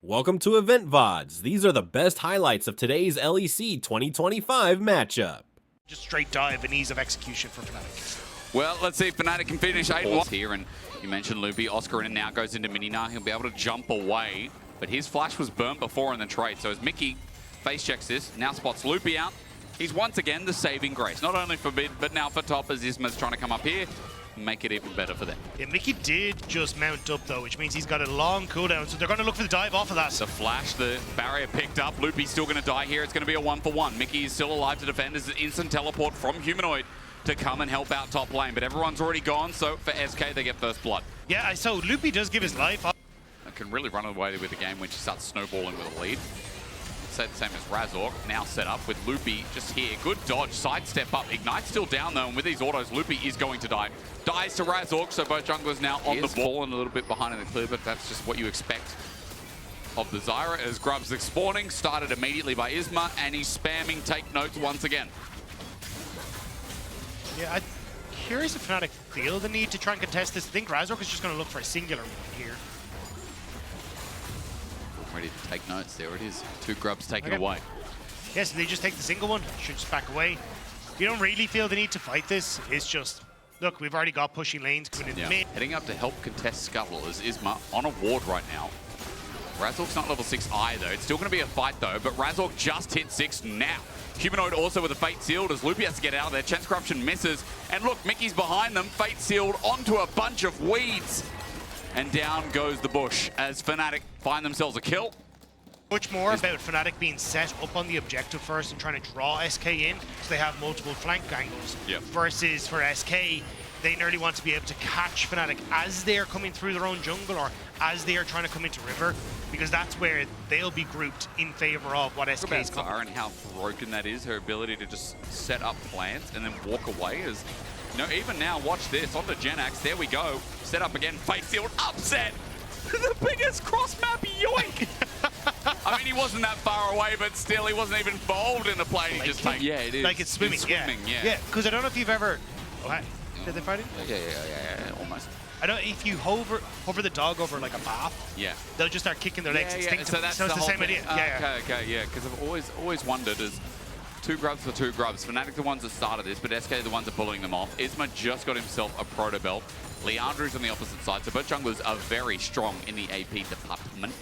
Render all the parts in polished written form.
Welcome to Loleventvods. These are the best highlights of today's LEC 2025 matchup. Just straight dive and ease of execution for Fnatic. Well, let's see if Fnatic can finish 8-1 here. And you mentioned Loopy. Oscar in now goes into Mininar. He'll be able to jump away. But his flash was burnt before in the trade. So as Mickey face checks this, now spots Loopy out. He's once again the saving grace. Not only for mid, but now for top as Isma's trying to come up here. Make it even better for them. Yeah, Mickey did just mount up though, which means he's got a long cooldown, so they're going to look for the dive off of that. The flash, the barrier picked up. Loopy's still going to die here. It's going to be a 1-for-1. Mickey is still alive to defend as an instant teleport from Humanoid to come and help out top lane. But everyone's already gone, so for SK, they get first blood. Yeah, so Loopy does give his life up. Can really run away with the game when she starts snowballing with a lead. Say the same as Razork, now set up with Loopy just here. Good dodge, sidestep up. Ignite's still down though, and with these autos, Loopy is going to die. Dies to Razork, so both junglers now on the ball and a little bit behind in the clear, but that's just what you expect of the Zyra as Grub's spawning, started immediately by Isma, and he's spamming take notes once again. Yeah, I'm curious if Fnatic feel the need to try and contest this. I think Razork is just going to look for a singular one here. Ready to take notes. There it is. Two Grubs taken away. Yes, they just take the single one. Should just back away. You don't really feel the need to fight this. It's just, look, we've already got pushing lanes coming in mid. Heading up to help contest Scuttle is Isma on a ward right now. Razork's not level 6 either. It's still going to be a fight though, but Razork just hit 6 now. Humanoid also with a Fate Sealed as Loopy has to get out of there. Chance Corruption misses. And look, Mickey's behind them. Fate Sealed onto a bunch of weeds. And down goes the bush as Fnatic find themselves a kill. Much more about Fnatic being set up on the objective first and trying to draw SK in so they have multiple flank angles. Versus for SK, they nearly want to be able to catch Fnatic as they are coming through their own jungle or as they are trying to come into river, because that's where they'll be grouped in favor of what SK's got. And how broken that is, her ability to just set up plans and then walk away is... You know, even now, watch this, onto Genax, there we go. Set up again, Fate Sealed, upset! The biggest cross-map yoink! I mean, he wasn't that far away, but still, he wasn't even involved in the play. He just like, yeah, it is. Like it's swimming, yeah, because I don't know if you've ever... Oh, hi. Did they fight it? Yeah, almost. I know if you hover the dog over like a bath, they'll just start kicking their legs instinctively. So that's the same idea. Okay, because I've always wondered is two Grubs for two Grubs. Fnatic the ones that started this, but SK the ones that are bullying them off. Isma just got himself a proto belt. Leandro's on the opposite side, so both junglers are very strong in the AP department.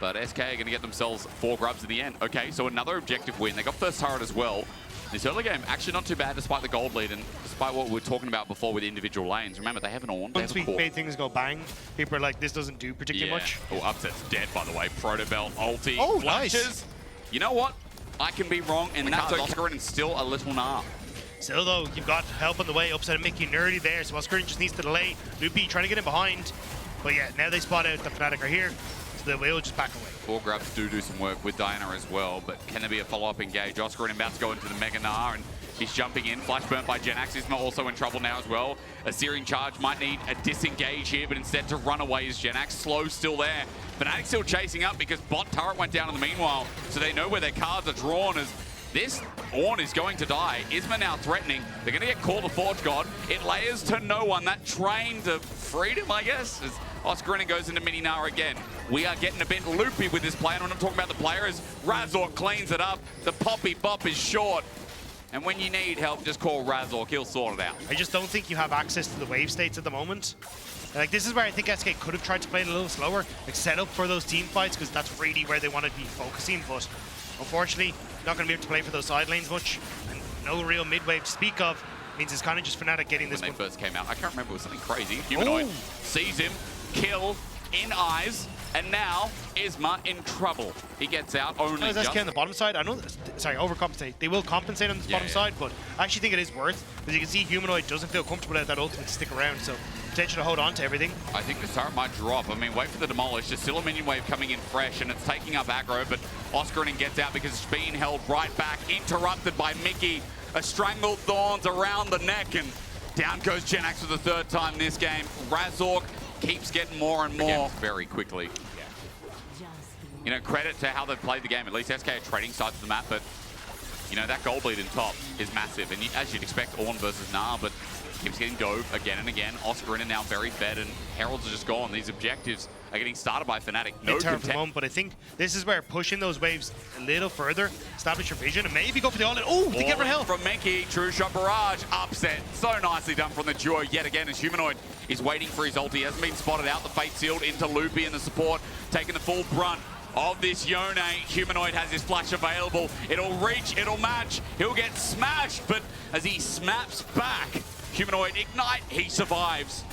But SK are going to get themselves 4 Grubs in the end. Okay, so another objective win. They got first turret as well. This early game, actually not too bad despite the gold lead and despite what we were talking about before with individual lanes. Remember, they have an Ornn, Once we made things go bang, people are like, this doesn't do particularly much. Oh, Upset's dead, by the way. Proto belt, ulti, flashes. Nice. You know what? I can be wrong, and that's Oscar and still a little nah. Still though, you've got help on the way. Upset and Mickey nerdy there, so Oscar just needs to delay. Loopy trying to get in behind. But yeah, now they spot out the Fnatic are here, so they will just back away. 4 Grubs do some work with Diana as well, but can there be a follow-up engage? Oscar and about to go into the Mega Gnar, and he's jumping in. Flash burnt by Genax. Isma also in trouble now as well. A Searing Charge might need a disengage here, but instead to run away is Genax. Slow still there. Fnatic still chasing up because bot turret went down in the meanwhile, so they know where their cards are drawn as this Ornn is going to die. Isma now threatening. They're going to get called the Forge God. It layers to no one. That train to freedom, I guess, as Oscar goes into Mininar again. We are getting a bit loopy with this play, and when I'm talking about the player is Razork cleans it up. The poppy bop is short. And when you need help, just call Razork. He'll sort it out. I just don't think you have access to the wave states at the moment. Like, this is where I think SK could have tried to play it a little slower, like set up for those team fights, because that's really where they want to be focusing. But unfortunately, not going to be able to play for those side lanes much, and no real mid wave to speak of. Means it's kind of just Fnatic getting this when one. They first came out, I can't remember, it was something crazy. Humanoid sees him, kill, in eyes, and now Isma in trouble. He gets out only SK on the bottom side. I know, sorry, overcompensate. They will compensate on the bottom side, but I actually think it is worth, because you can see Humanoid doesn't feel comfortable without that ultimate to stick around, so potential to hold on to everything. I think the turret might drop. I mean, wait for the demolish. There's still a minion wave coming in fresh, and it's taking up aggro, but Oscarin gets out because it's being held right back, interrupted by Mickey. A strangled thorns around the neck, and down goes Genax for the 3rd time this game. Razork keeps getting more and more very quickly. You know, credit to how they've played the game. At least SK are trading sides of the map, but you know, that gold lead in top is massive. And as you'd expect, Ornn versus Gnar, but keeps getting dove again and again. Oscar in and now very fed, and Heralds are just gone. These objectives are getting started by Fnatic. No It's hard for the content. moment, but I think this is where pushing those waves a little further, establish your vision, and maybe go for the all-in. Oh, they get rid of hell. From Mickey, true shot barrage, upset. So nicely done from the duo yet again as Humanoid is waiting for his ult. He hasn't been spotted out. The fate sealed into Loopy and the support, taking the full brunt of this Yone. Humanoid has his flash available. It'll reach, it'll match. He'll get smashed, but as he snaps back, Humanoid ignite, he survives.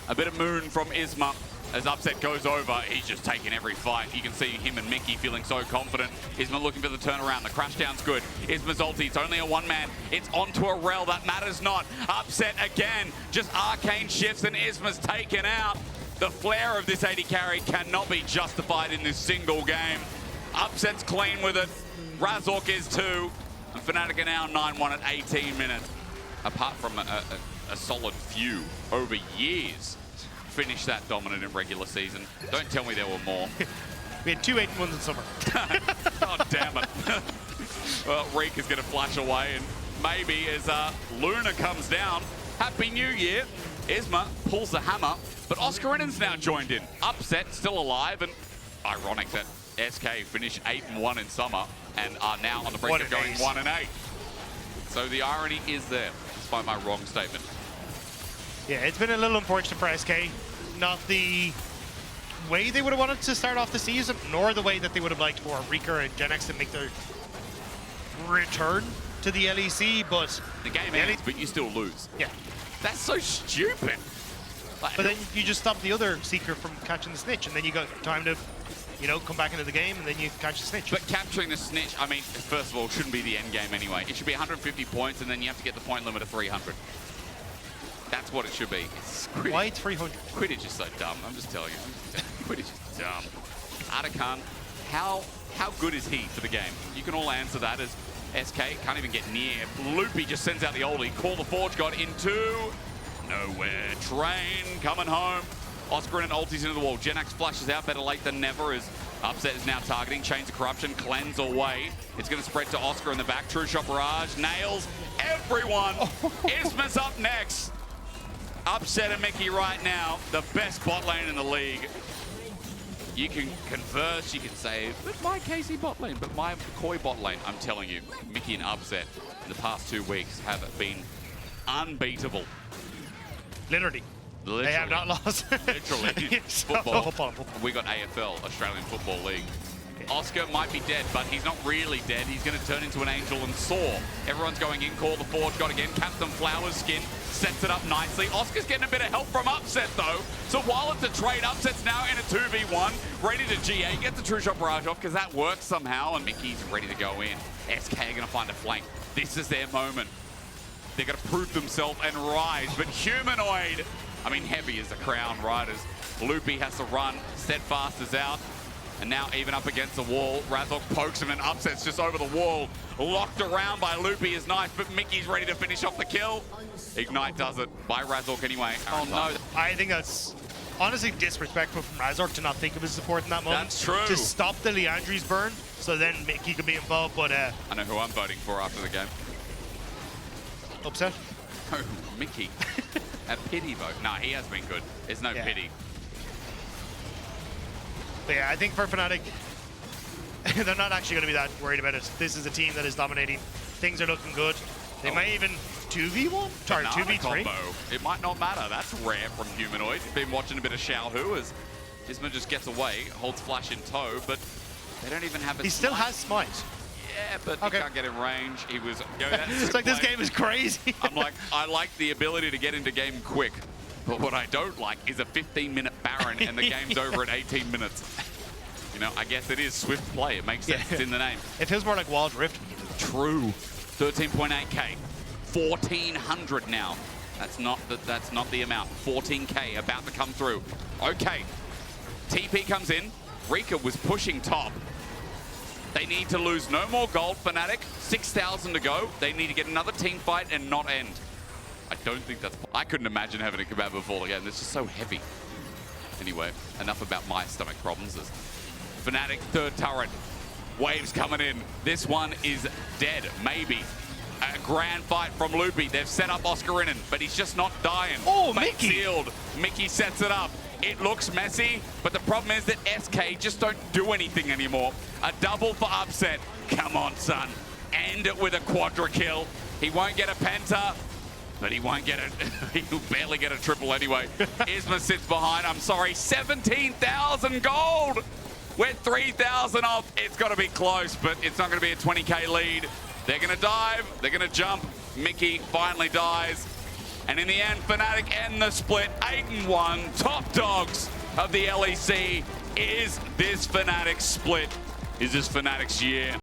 A bit of moon from Isma. As Upset goes over, he's just taking every fight. You can see him and Mickey feeling so confident. Isma looking for the turnaround. The crash down's good. Isma's ulti, it's only a one-man. It's onto a rel, that matters not. Upset again, just arcane shifts and Isma's taken out. The flair of this AD carry cannot be justified in this single game. Upset's clean with it. Razork is too. And Fnatic are now 9-1 at 18 minutes. Apart from a solid few over years, finished that dominant in regular season. Don't tell me there were more. We had 2 8-1s in summer. God damn it. Well, Reek is going to flash away, and maybe as Luna comes down, Happy New Year. Isma pulls the hammer, but Oscarinen's now joined in. Upset, still alive, and ironic that SK finished 8-1 in summer and are now on the brink of going 1-8. So the irony is there, despite my wrong statement. Yeah, it's been a little unfortunate for SK. Not the way they would have wanted to start off the season, nor the way that they would have liked for Rika and GenX to make their return to the LEC, but the game ends, but you still lose. Yeah. That's so stupid. But then you just stop the other Seeker from catching the snitch, and then you got time to, you know, come back into the game, and then you catch the snitch. But capturing the snitch, I mean, first of all, shouldn't be the end game anyway. It should be 150 points, and then you have to get the point limit of 300. That's what it should be. Why 300? Quidditch is so dumb. I'm just telling you. Quidditch is dumb. Artican, how good is he for the game? You can all answer that as SK can't even get near. Loopy just sends out the oldie. Call the Forge God into nowhere. Train coming home. Oscar and ultis into the wall. Genax flashes out, better late than never as Upset is now targeting. Chains of Corruption, cleanse away. It's going to spread to Oscar in the back. True Shot Barrage, nails everyone. Isma's up next. Upset and Mickey right now, the best bot lane in the league. You can converse, you can say, but my KC bot lane, but my Koi bot lane. I'm telling you, Mickey and Upset in the past 2 weeks have been unbeatable. Literally. They have not lost. Literally. Football. We got AFL, Australian Football League. Oscar might be dead, but he's not really dead. He's going to turn into an angel and soar. Everyone's going in, call the Forge God again. Captain Flowers skin sets it up nicely. Oscar's getting a bit of help from Upset, though. So while it's a trade, Upset's now in a 2v1, ready to GA, get the True Shot Barrage off, because that works somehow, and Mickey's ready to go in. SK are going to find a flank. This is their moment. They're going to prove themselves and rise, but Humanoid, I mean, heavy as the Crown Riders. Loopy has to run, Steadfast is out. And now even up against the wall, Razork pokes him and Upset's just over the wall. Locked around by Loopy is nice, but Mickey's ready to finish off the kill. Ignite does it by Razork anyway. Oh no. I think that's honestly disrespectful from Razork to not think of his support in that moment. That's true. To stop the Leandri's burn, so then Mickey could be involved, but I know who I'm voting for after the game. Upset? Oh, Mickey. A pity vote. No, he has been good. There's no pity. But yeah, I think for Fnatic, they're not actually going to be that worried about it. This is a team that is dominating. Things are looking good. They might even 2v1 or 2v3. Combo. It might not matter. That's rare from Humanoid. Been watching a bit of Xiaohu as Isma just gets away, holds flash in tow, but they don't even have a He still has smite. Yeah, but he can't get in range. He was... It's like, this game is crazy. I'm like, I like the ability to get into game quick. But what I don't like is a 15-minute Baron and the game's over at 18 minutes. You know, I guess it is swift play. It makes sense. It's in the name. It feels more like Wild Rift. True. 13.8k. 1,400 now. That's not the amount. 14k about to come through. Okay. TP comes in. Rika was pushing top. They need to lose no more gold. Fnatic, 6,000 to go. They need to get another team fight and not end. I don't think that's... I couldn't imagine having a kebab before the game. It's just so heavy. Anyway, enough about my stomach problems. There's Fnatic, third turret. Waves coming in. This one is dead, maybe. A grand fight from Loopy. They've set up Oscarinen, but he's just not dying. Oh, Fate Mickey! sealed. Mickey sets it up. It looks messy, but the problem is that SK just don't do anything anymore. A double for Upset. Come on, son. End it with a quadra kill. He won't get a penta, but he won't get a... he'll barely get a triple anyway. Isma sits behind. I'm sorry, 17,000 gold. We're 3,000 off. It's got to be close, but it's not going to be a 20k lead. They're going to dive. They're going to jump. Mickey finally dies. And in the end, Fnatic end the split 8-1. Top dogs of the LEC. Is this Fnatic split? Is this Fnatic's year?